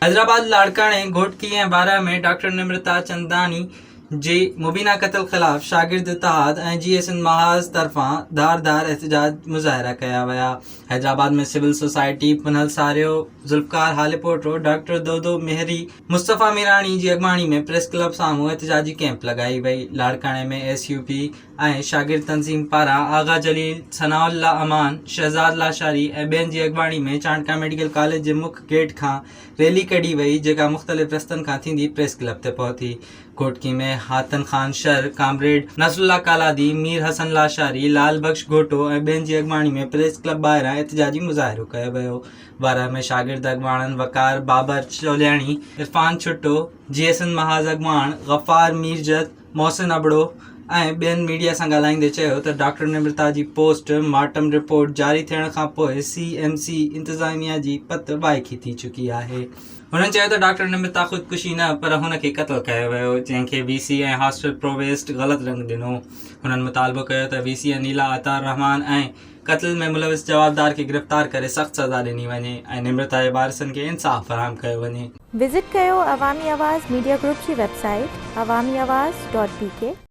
हैदराबाद लाड़काणे घोटकी ऐं बारा में डॉक्टर निमृता चंदानी जे मुबीना क़त्ल ख़िलाफ़ शागिर्द इत्तेहाद ऐं GSN महाज़ तरफ़ां धारदार एहतजाज मुज़ाहिरा कया विया। हैदराबाद में civil society Punhal सारियो Zulfikar हालेपोटो doctor दोदो मेहरी मुस्तफ़ा मीराणी जी अॻवाणी में प्रेस क्लब साम्हूं एहतजाजी कैंप लगाई वई। लाड़काणे में SUP ऐं शागिर्द तंज़ीम पारां आगा जलील, सनाउल्ला अमान, शहज़ाद लाशारी ऐं ॿियनि जी अॻवाणी में चाणका मेडिकल कॉलेज जे मुख्य गेट खां रैली कढी वई, जेका मुख़्तलिफ़ रस्तनि खां थींदी प्रेस क्लब ते पहुती। घोटकी में हातन खान शर, कामरेड नसरुल्ला कालादी, मीर हसन लाशारी, लाल बख्श घोटो ऐं ॿियनि जी अॻवाणी में प्रेस क्लब ॿाहिरां एहतजाजी मुज़ाहिरो कयो वियो। बारा में शागिर्द अॻवाणनि वकार बाबर चोलियाणी, इरफान छुट्टो, GSN महाज़ अॻवान गफ़ार मीरजत, मोहसिन अबड़ो ऐं ॿियनि मीडिया सां ॻाल्हाईंदे चयो त डॉक्टर निमृता जी पोस्ट मार्टम रिपोर्ट जारी थियण खां पोइ CMC इंतिज़ामिया जी पत वाइकी थी चुकी आहे। हुननि चयो त डॉक्टर निमृता ख़ुदकुशी न पर हुन खे क़त्ल कयो वियो, जंहिंखे VC ऐं हॉस्टल प्रोवेस्ट ग़लति रंग ॾिनो। हुननि मुतालबो कयो त VC अनीला अतार रहमान ऐं क़त्ल में मुलविस जवाबदार खे गिरफ़्तार करे सख़्त सज़ा ॾिनी वञे ऐं निमृता जे वारिसनि खे इंसाफ़ फ़राहम कयो वञे। विज़िट कयो अवामी आवाज़ मीडिया ग्रुप जी वेबसाइट awamiawaz.pk